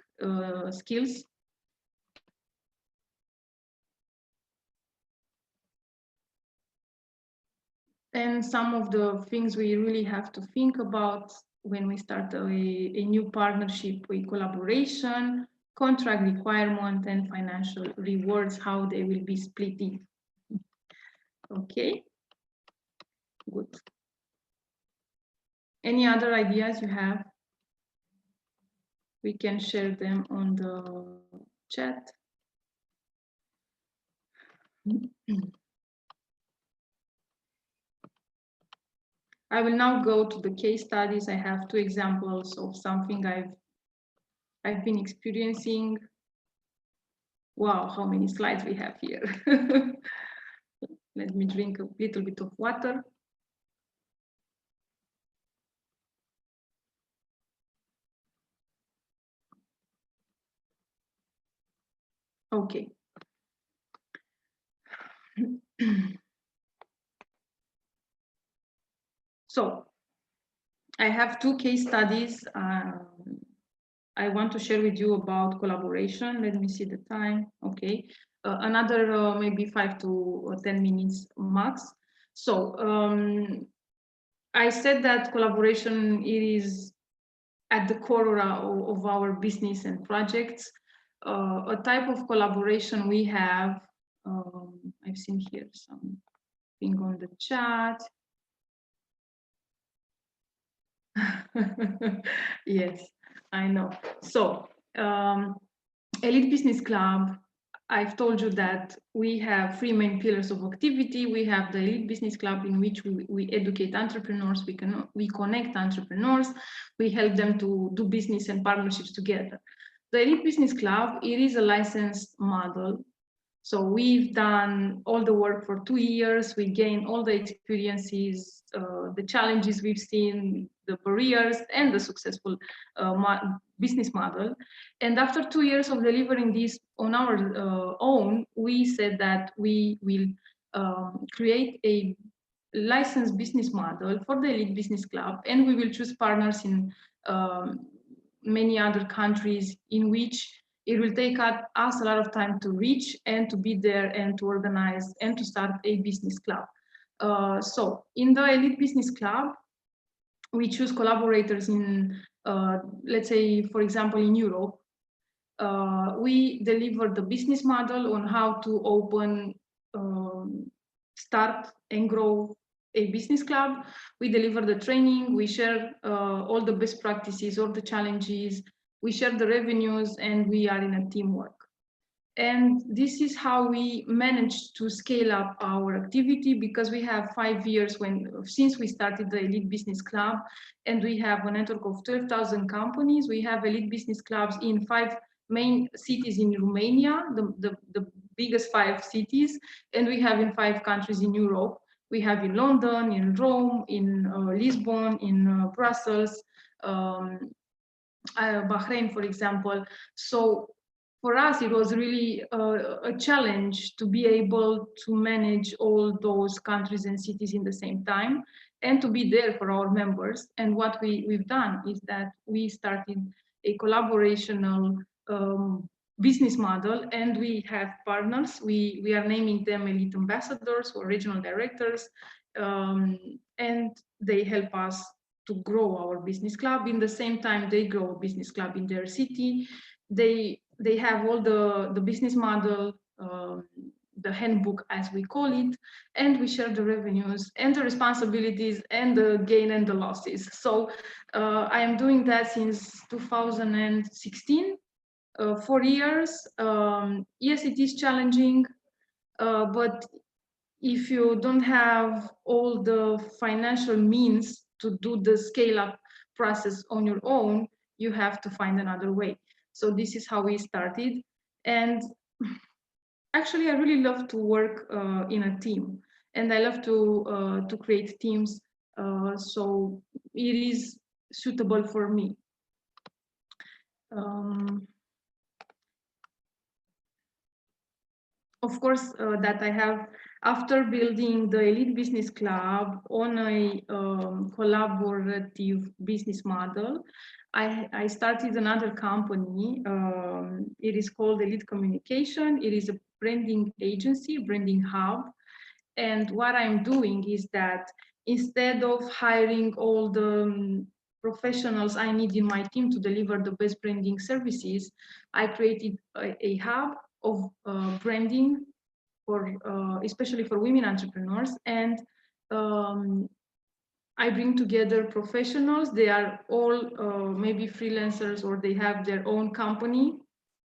Speaker 2: skills. And some of the things we really have to think about when we start a new partnership, with collaboration, contract requirement, and financial rewards, how they will be split in. Okay, good. Any other ideas you have? We can share them on the chat. I will now go to the case studies. I have 2 examples of something I've been experiencing. Wow, how many slides we have here. Let me drink a little bit of water. Okay. So I have 2 case studies I want to share with you about collaboration. Let me see the time. Okay, another maybe 5 to 10 minutes max. So I said that collaboration, it is at the core of our business and projects. A type of collaboration we have, I've seen here something on the chat. Yes, I know. So Elite Business Club, I've told you that we have 3 main pillars of activity. We have the Elite Business Club, in which we educate entrepreneurs, we connect entrepreneurs, we help them to do business and partnerships together. The Elite Business Club, it is a licensed model. So we've done all the work for 2 years. We gained all the experiences, the challenges we've seen, the barriers, and the successful business model. And after 2 years of delivering this on our own, we said that we will create a licensed business model for the Elite Business Club, and we will choose partners in many other countries in which it will take us a lot of time to reach and to be there and to organize and to start a business club. So in the Elite Business Club, we choose collaborators in, let's say, for example, in Europe. We deliver the business model on how to open, start and grow a business club. We deliver the training, we share all the best practices, all the challenges, we share the revenues, and we are in a teamwork. And this is how we managed to scale up our activity, because we have 5 years since we started the Elite Business Club, and we have a network of 12,000 companies. We have Elite Business Clubs in 5 main cities in Romania, the biggest 5 cities, and we have in 5 countries in Europe. We have in London, in Rome, in Lisbon, in Brussels, Bahrain, for example. So for us, it was really a challenge to be able to manage all those countries and cities in the same time and to be there for our members. And what we've done is that we started a collaborational business model, and we have partners. We are naming them Elite Ambassadors or Regional Directors, and they help us to grow our business club. In the same time, they grow a business club in their city. They have all the business model, the handbook, as we call it, and we share the revenues and the responsibilities and the gain and the losses. So I am doing that since 2016, 4 years. Yes, it is challenging, but if you don't have all the financial means to do the scale-up process on your own, you have to find another way. So this is how we started. And actually, I really love to work in a team, and I love to create teams. So it is suitable for me. Of course, that I have, after building the Elite Business Club on a collaborative business model, I started another company. It is called Elite Communication. It is a branding agency, branding hub. And what I'm doing is that instead of hiring all the professionals I need in my team to deliver the best branding services, I created a hub of branding for especially for women entrepreneurs, and I bring together professionals. They are all maybe freelancers, or they have their own company.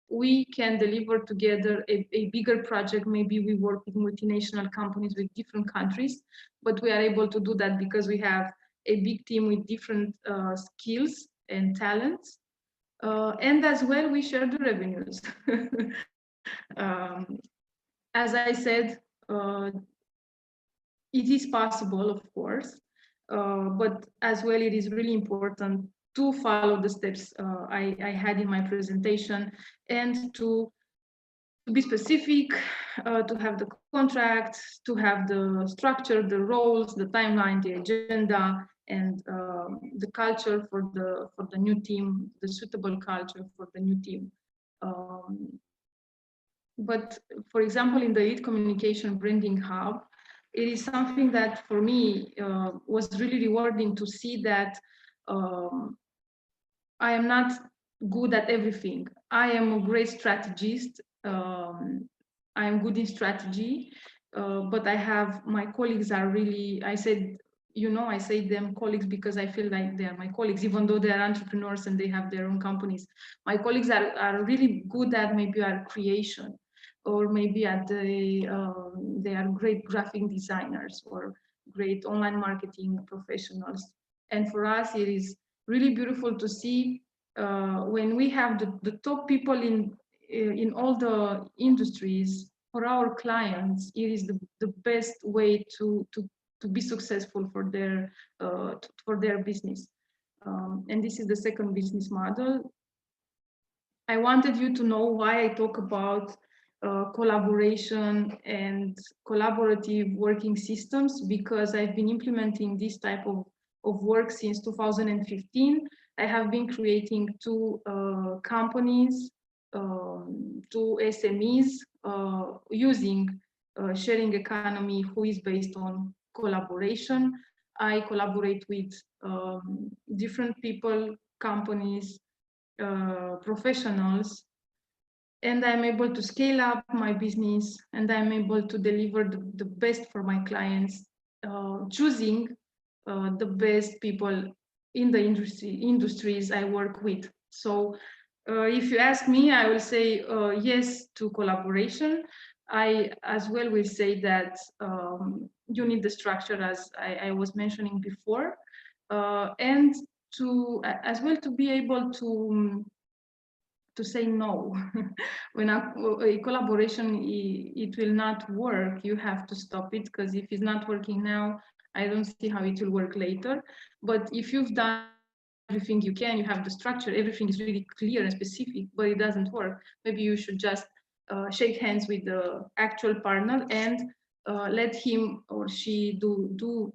Speaker 2: We can deliver together a bigger project. Maybe we work with multinational companies with different countries, but we are able to do that because we have a big team with different skills and talents. And as well, we share the revenues. As I said, it is possible, of course, but as well, it is really important to follow the steps I had in my presentation, and to be specific, to have the contract, to have the structure, the roles, the timeline, the agenda, and the culture for the new team, the suitable culture for the new team. But for example, in the Elite Communication Branding Hub, it is something that for me was really rewarding to see that I am not good at everything. I am a great strategist. I am good in strategy, but I have, my colleagues are really, I said, you know, I say them colleagues because I feel like they are my colleagues, even though they are entrepreneurs and they have their own companies. My colleagues are really good at maybe at creation, or maybe at they are great graphic designers or great online marketing professionals. And for us, it is really beautiful to see when we have the top people in all the industries. For our clients, it is the best way to be successful for their business. And this is the second business model. I wanted you to know why I talk about collaboration and collaborative working systems, because I've been implementing this type of work since 2015. I have been creating two companies, two SMEs using sharing economy, who is based on collaboration. I collaborate with different people, companies, professionals, and I'm able to scale up my business, and I'm able to deliver the best for my clients, choosing the best people in the industries I work with. So if you ask me, I will say yes to collaboration. I as well will say that you need the structure, as I was mentioning before, and to as well to be able to say no. When a collaboration, it will not work, you have to stop it, because if it's not working now, I don't see how it will work later. But if you've done everything you can, you have the structure, everything is really clear and specific, but it doesn't work, maybe you should just shake hands with the actual partner and let him or she do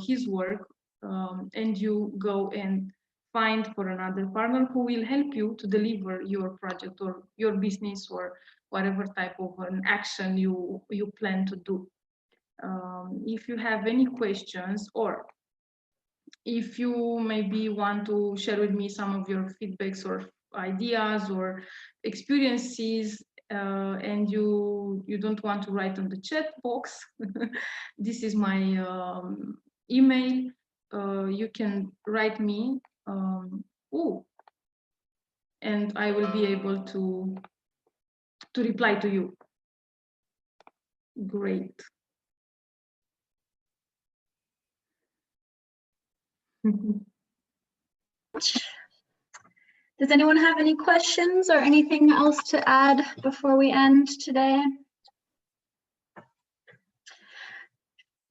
Speaker 2: his work, and you go and find for another partner who will help you to deliver your project or your business or whatever type of an action you plan to do. If you have any questions, or if you maybe want to share with me some of your feedbacks or ideas or experiences, and you don't want to write on the chat box, this is my email. You can write me, and I will be able to reply to you. Great.
Speaker 1: Does anyone have any questions or anything else to add before we end today?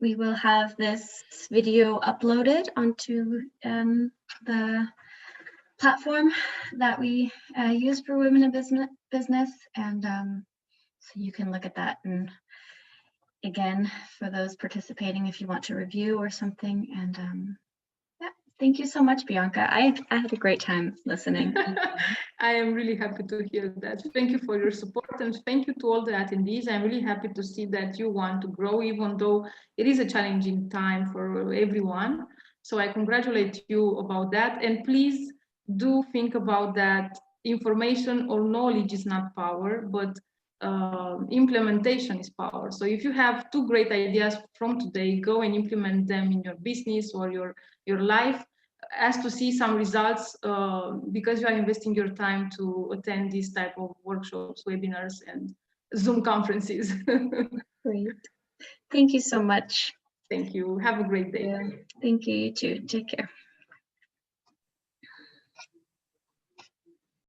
Speaker 1: We will have this video uploaded onto the platform that we use for women in business, and so you can look at that. And again, for those participating, if you want to review or something. And yeah, thank you so much, Bianca. I had a great time listening.
Speaker 2: I am really happy to hear that. Thank you for your support, and thank you to all the attendees. I'm really happy to see that you want to grow, even though it is a challenging time for everyone. So I congratulate you about that. And please do think about that. Information or knowledge is not power, but implementation is power. So if you have two great ideas from today, go and implement them in your business or your life, as to see some results, because you are investing your time to attend this type of workshops, webinars, and Zoom conferences.
Speaker 1: Great. Thank you so much.
Speaker 2: Thank you. Have a great day.
Speaker 1: Thank you, you too. Take care.